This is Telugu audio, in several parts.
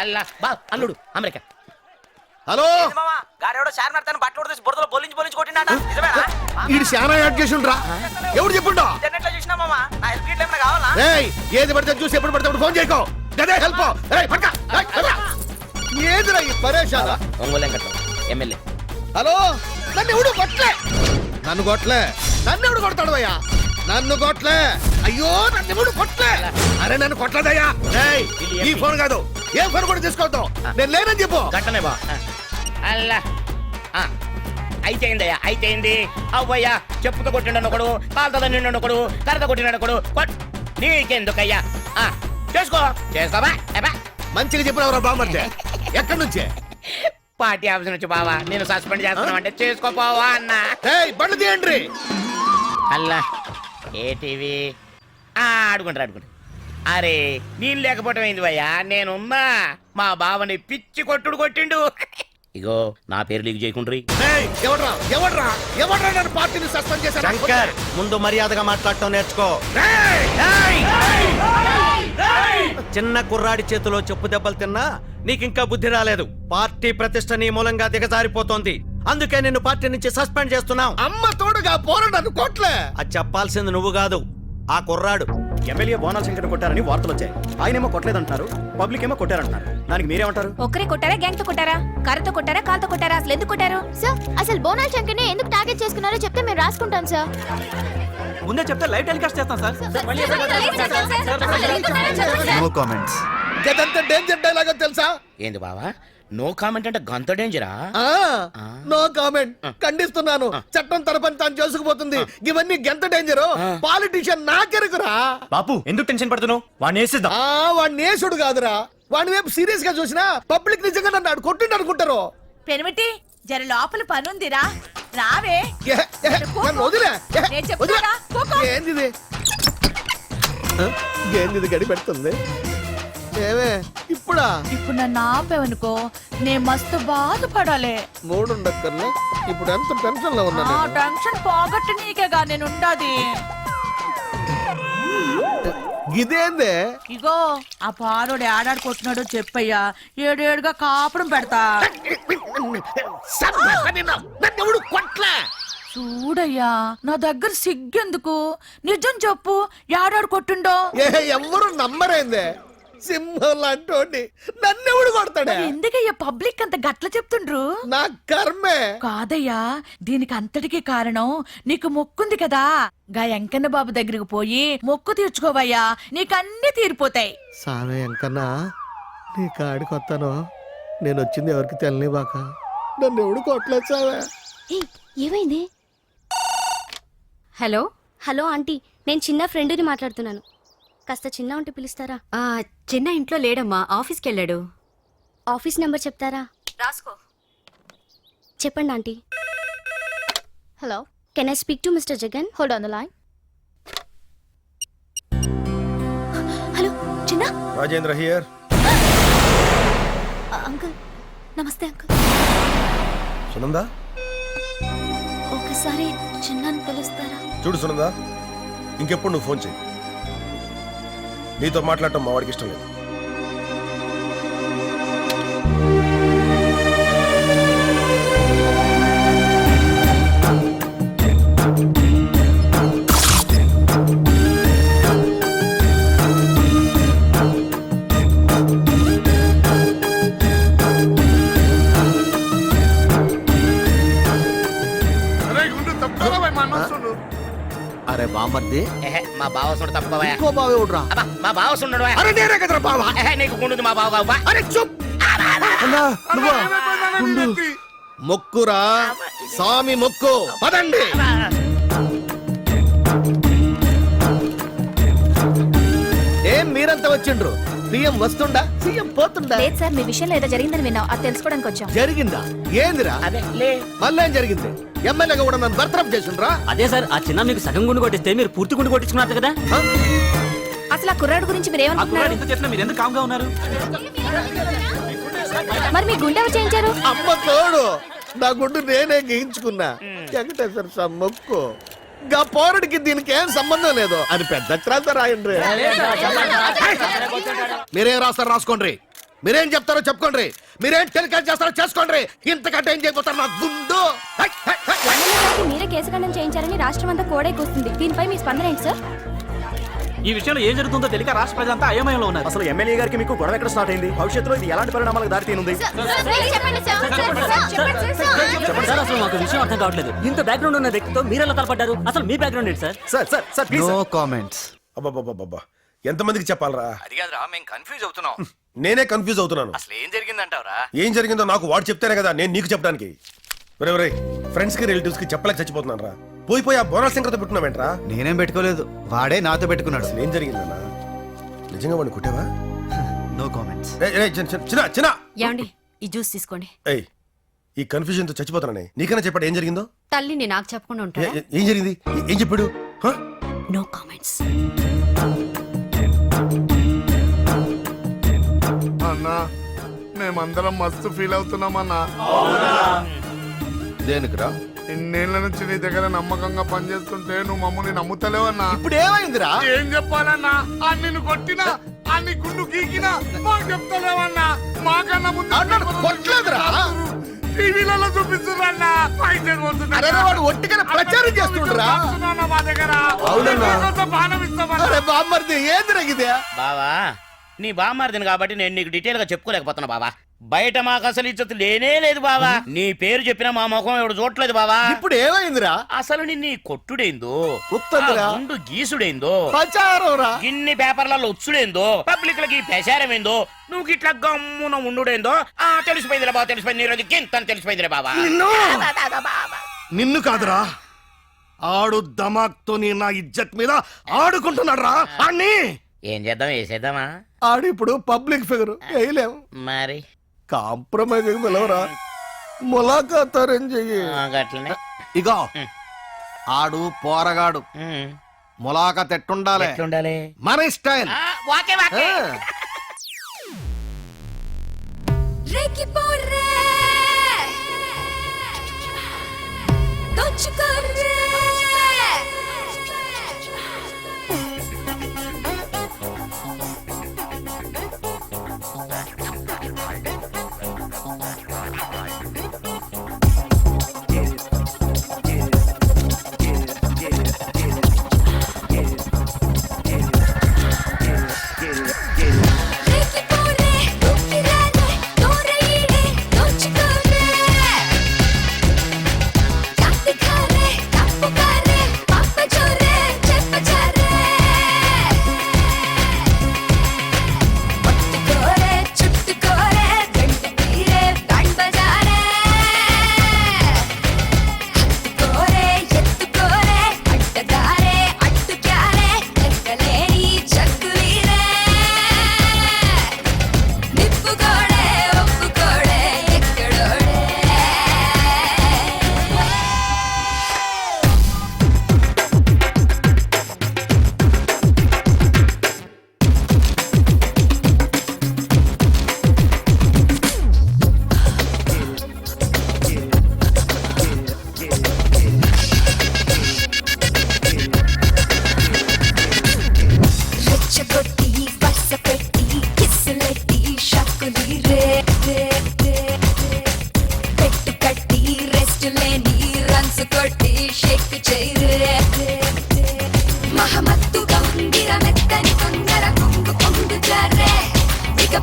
అల్లా బా అల్లుడు అమెరికా. హలో గాడెవడో చార్మినార్ తన బట్టలు ఉడదీసి బురదలో బొల్లించి కొట్టినాడ నిజమేనా? ఇది చాలా యాడ్ చేసి ఉండరా ఎవరు చెప్పుండో ఇంటర్నెట్ లో చూసినా మామా నా హెల్ప్ గిట్ల ఏమైనా కావాలా? ఏయ్ ఏది పడితే చూసి ఎప్పుడు పడితే అప్పుడు ఫోన్ చేయకో గదే హెల్ప్ ఏదిరా ఈ పరేషాల ఒంగోలు వెంకట్రావు ఎమ్మెల్యే. హలో నన్ను ఎవడు కొట్లే నన్ను కొట్లే నన్ను ఎవడు కొడతాడు అయ్యా నన్ను కొట్లే అయ్యో నన్ను ఎవడు కొట్లే అరే నన్ను కొట్టలేదయ్యా ఏయ్ ఈ ఫోన్ కాదు ఏ ఫోన్ కూడా తీసుకోవద్దు నేను లేనని చెప్పు గట్టనే బా అల్లా అయితేందయ్యా అయితేంది అవ్వయ్యా చెప్పుతో కొట్టిండను ఒకడు కాలుతో నిండు ఒకడు కర్రతో కొట్టినాడు ఒకడు నీకెందుకయ్యా చేసుకో చేసుకోబా మంచిగా చెప్పినవరా బామ్మర్దే ఎక్కడి నుంచే పార్టీ ఆఫీస్ నుంచి బావా నేను సస్పెండ్ చేస్తున్నామంటే చేసుకోపోవా అన్న. ఏయ్ బండి తీయండి అల్లా ఏ టీవీ ఆడుకుంటారు అరే నేను లేకపోవటం ఏంది భయ్యా నేనున్నా మా బావని పిచ్చి కొట్టుడు కొట్టిండు. ఇగో నా పేరు లీక్ చేయకుండ్రి. ఎవడ్రా ఎవడ్రా ఎవడ్రా నన్ను పార్టీని సస్పెండ్ చేశారు శంకర్ ముందు మర్యాదగా మాట్లాడటం నేర్చుకో. చిన్న కుర్రాడి చేతిలో చెప్పు దెబ్బలు తిన్నా నీకింకా బుద్ధి రాలేదు. పార్టీ ప్రతిష్ట నీ మూలంగా దిగజారిపోతోంది. అందుకే నిన్ను పార్టీ నుంచి సస్పెండ్ చేస్తున్నాం. అమ్మ తోడుగా పోరా నన్ను కొట్లే. అది చెప్పాల్సింది నువ్వు కాదు ఆ కుర్రాడు. ఎమ్మెల్యే బోనాల శంకర్ కొట్టారని వార్తలు వచ్చాయి. ఆయనేమో కొట్టలేదంటున్నారు, పబ్లిక్ ఏమో కొట్టారంటున్నారు. దానికి మీరేమంటారు? ఒక్కరే కొట్టారా, గ్యాంగ్ తో కొట్టారా, కర్రతో కొట్టారా, కాల్తో కొట్టారా, అసలు ఎందుకు కొట్టారు? సార్ అసలు బోనాల శంకర్ని ఎందుకు టార్గెట్ చేసుకున్నారో చెప్తే మేము రాసుకుంటాం సార్. ముందే చెప్తే లైవ్ టెలికాస్ట్ చేస్తాం సార్. No comments. గదంత డేంజర్ డైలాగ్ తెలుసా? ఏంది బావా నో కామెంట్ అంటే గంత డేంజరా? No comment ఖండిస్తున్నాను. చట్టం తన పని తాను చేసుకుపోతుంది. ఇవన్నీ గెంత డేంజర్. పాలిటిషియన్ నాకెరుకురా. బాపు ఎందుకు టెన్షన్ పడుతున్నావు? వాడిని వేసేద్దాం. వాడిని నేసుడు కాదురా. వాడి వైపు సీరియస్ గా చూసినా పబ్లిక్ నిజంగా నన్ను కొట్టిండు అనుకుంటారు. పెనిమిటి జర లోపల పనుందిరా రావే. నన్ను వదిలే. నేను చెప్తారా? ఏంది ఏంది గడి పెడుతుంది? ఏమే ఇప్పుడా? ఇప్పుడు నన్ను ఆపేవనుకో నేను మస్తు బాధపడాలి. మూడుండక్కర్లే. ఇప్పుడు ఎంత టెన్షన్ లో ఉన్నా. టెన్షన్ పోగొట్టు నీకేగా నేను ఉండాది. ఇదేందే? ఇగో ఆ పారోడు ఏడాడుకుంటున్నాడో చెప్పయ్యా. ఏడేడుగా కాపురం పెడతా. నన్ను కొట్లే. చూడయ్యా నా దగ్గర సిగ్గెందుకు, నిజం చెప్పు ఏడాడు కొట్టుండో. ఎవరు నమ్మరేందే? సింహం లాంటి నన్నెవడు కొడతాడా? ఎందుకయ్యా పబ్లిక్ అంత గట్ల చెప్తుండ్రు? నా కర్మే. కాదయ్యా దీనికి అంతటికి కారణం నీకు మొక్కుంది కదా. గా వెంకన్న బాబు దగ్గరికి పోయి మొక్కు తీర్చుకోవయ్యా, నీకన్నీ తీరిపోతాయి. సామే ఎంకన్నా నీ కాడికి వస్తాను. నేను వచ్చింది ఎవరికి తెలియని బాక నన్ను ఎవడు కొట్టలేదు సావే. ఏమైంది? హలో హలో ఆంటీ, నేను చిన్న ఫ్రెండ్ని మాట్లాడుతున్నాను. కాస్త చిన్న ఉంటే పిలుస్తారా? చిన్న ఇంట్లో లేడమ్మా, ఆఫీస్కి వెళ్ళాడు. ఆఫీస్ నెంబర్ చెప్తారా? రాసుకో. చెప్పండి aunty. Hello, can I speak to mister Jagan? Hold on the line. Hello చిన్న. రాజేంద్ర హియర్. అంకుల్ నమస్తే అంకుల్. సునందా ఒకసారి చిన్నని పిలుస్తారా? చూడు సునందా, ఇంకెప్పుడు నువ్వు ఫోన్ చేయి. నీతో మాట్లాడటం మా వాడికి ఇష్టం లేదు. అరే బామర్ది మా బావ సుండు తప్పుకోవా. ఇంకో బావే ఉడ్రా. మా బావ సుండు. అరే నేనే కదరా బావా. నీకు గుండుది మా బావ కావా? అరే చూప్. మొక్కురా స్వామి మొక్కు. పదండి. ఏం మీరంతా వచ్చిండ్రు? సీఎం వస్తుండా సీఎం పోతుండా? లేదు సార్, మీ విషయంలో ఏదో జరిగిందని విన్నాం, అది తెలుసుకోవడానికి వచ్చాం. జరిగిందా? ఏందిరా? మళ్ళీ ఏం జరిగింది? ఎమ్మెల్యేగా కూడా నన్ను బర్తరఫ్ చేసిండ్రా? అదే సార్, ఆ చిన్న మీకు సగం గుండు కొట్టిస్తే మీరు పూర్తి గుండు కొట్టించుకున్నారు కదా. అసలు ఆ కుర్రాడు గురించి మీరు ఏమనుకుంటున్నారు? ఇంత చేసినా మీరు ఎందుకు కామ్గా ఉన్నారు? మరి మీ గుండె ఎవరు చేయించారు? అమ్మ తోడు నా గుండు నేనే గీయించుకున్నా. వెంకటేశ్వర స్వామి మొక్కు. గా పోరడికి దీనికి ఏం సంబంధం లేదు అని పెద్ద అక్షరాలతో రాయండి. మీరేం రాస్తారు రాసుకోండి. మీరేం చెప్తారో చెప్పుకోండి, మీరేం టెలికాస్ట్ చేస్తారో చేసుకోండి. ఇంతకంటే ఏం చేయబోతారు నా గుండు. High, high, high, high. MLA గారికి మీరే కేసు ఖండం చేయించారని రాష్ట్రం అంతా కోడే కూస్తుంది. దీనిపై మీ స్పందన ఏంటి సార్? ఈ విషయంలో ఏం జరుగుతుందో తెలియక రాష్ట్ర ప్రజలంతా అయోమయంలో ఉన్నారు. అసలు ఎమ్మెల్యే గారికి మీకు గొడవ ఎక్కడ స్టార్ట్ అయింది? భవిష్యత్తులో ఇది ఎలాంటి పరిణామాలకు దారి తీనుంది? సార్ అసలు మాకు విషయం అర్థం కావట్లేదు. ఇంత బ్యాక్గ్రౌండ్ ఉన్న వ్యక్తితో మీరెలా తలపడ్డారు? అసలు మీ బ్యాక్గ్రౌండ్ ఏంటి sir? Sir please. No comments. అబ్బాబ్బాబ్బా ఎంతమందికి చెప్పాలరా? అది కాదురా, మేము కన్ఫ్యూజ్ అవుతున్నాం. నేనే కన్ఫ్యూజ్ అవుతున్నాను. అసలు ఏం జరిగిందంటావరా? ఏం జరిగిందో నాకు వాడు చెప్తేనే కదా నేను నీకు చెప్పడానికి. ఒరేయ్ ఫ్రెండ్స్ కి రిలేటివ్స్ కి చెప్పలేక చచ్చిపోతున్నాను రా. పోయి ఆ బోనస్ సంక్రాంతి పెట్టుకున్నావేంట్రా? నేనేం పెట్టుకోలేదు, వాడే నాతో పెట్టుకున్నాడు. అసలు ఏం జరిగిందన్నా? నిజంగా వాడిని కుట్టావా? No comments. చిన్న ఏమండి ఈ జ్యూస్ తీసుకోండి. ఏయ్ ఈ కన్ఫ్యూజన్ తో చచ్చిపోతున్నానే. నీకన్నా చెప్పండి ఏం జరిగిందో. తల్లిని నాకు చెప్పకుండా ఉంటారా? ఏం జరిగింది? ఏం చెప్పాడు? హ? No comments. అన్నా మేమందరం మస్తు ఫీల్ అవుతున్నామన్నా. దేనికిరా? ఇన్నేళ్ల నుంచి నీ దగ్గర నమ్మకంగా పనిచేస్తుంటే నువ్వు మమ్మల్ని నమ్ముతలేవన్నా. ఇప్పుడు ఏమైందిరా? ఏం చెప్పాలన్నా? ఆ నిన్ను కొట్టినా ఆ నీ గుండు గీకినా మాకు చెప్తలేవన్నా. మాకన్నా ముందు కొట్టలేదురా? టీవీలలో చూపిస్తున్నారన్నా. పైసలు పోతున్నా అరే వాడు ఒట్టిగా ప్రచారం చేస్తుండ్రా. మా దగ్గర అవునన్నా. కొంత బాణం ఇస్తామన్నా. అరే బామ్మర్ది ఏంది రగిదే? బావా నీ బామ్మారిదిని కాబట్టి నేను నీకు డీటెయిల్ గా చెప్పుకోలేకపోతున్నా బావా. బయట మాకు అసలు ఇజ్జత్ లేనే లేదు బావా. నీ పేరు చెప్పినా మా ముఖం ఎవడు చూడట్లేదు బావా. ఇప్పుడు ఏమైందిరా? అసలు నిన్ను కొట్టుడేందో, ఉత్తదురా? ఆ గుండు గీసుడేందో, ప్రచారం రా. గిన్ని పేపర్లలో వచ్చుడేందో, పబ్లిక్ లకి ప్రచారమేందో, నువ్వు ఇట్లా గమ్మున ఉండుడేందో తెలిసిపోయిందిరా బాబా. తెలిసిపోయింది ఈ రోజు గింత తెలిసిపోయిందిరా బాబా. నిన్ను కాదురా, ఆడు దమాక్తో నా ఇజ్జత్ మీద ఆడుకుంటున్నాడు రా. అన్ని ఏం చేద్దాం? వేసేద్దామా? ఆడు ఇప్పుడు పబ్లిక్ ఫిగర్, వేయలేం. మరి కాంప్రమైజ్ పిలవరా, ములాఖాత్ అరేంజ్ చెయ్యి. గట్లనే. ఇగో ఆడు పోరగాడు, ఉమ్. ములాఖాత్ ఎట్టుండాలి? ఎట్లుండాలి? మన స్టైల్. వాకే వాకే.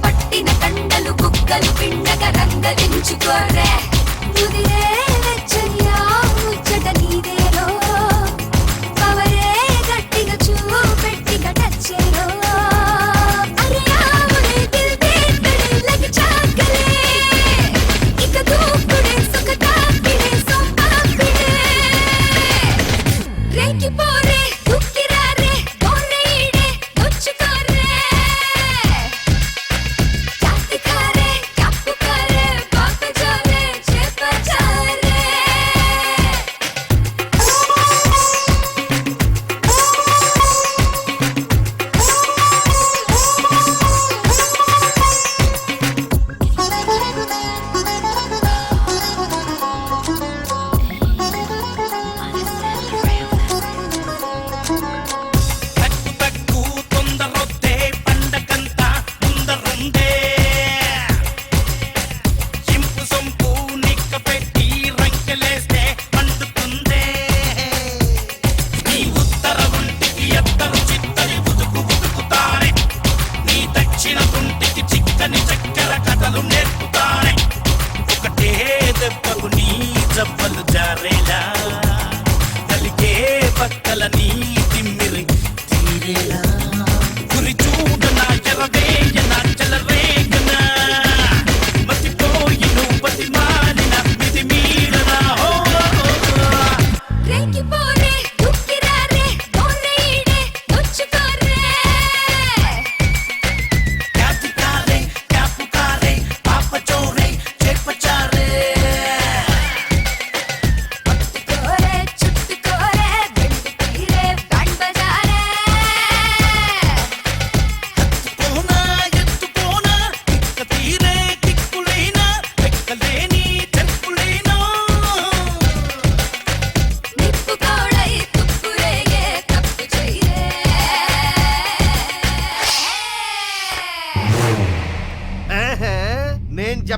పట్టిన కండలు బుక్కలు పిండగ రంగలించుకోరే. ముదిరే వెచ్చనియా ముచ్చట నీదేరో, పవరే గట్టిగా చూపెట్టిగా టచ్చేరో. అరే ఆవులే దిల్ దే లగి చాకలే, ఇక దూకుడే సుఖ తాకిడే సోపాకిడే. రేకి పోరే దుక్కిరారే పోరేడే దొచ్చుకోరే.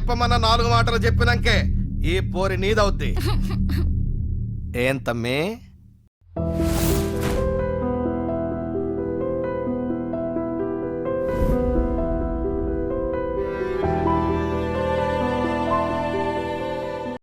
చెప్పమన్న 4 మాటలు చెప్పినాకే ఈ పోరి నీదవుద్ది ఏం తమ్మి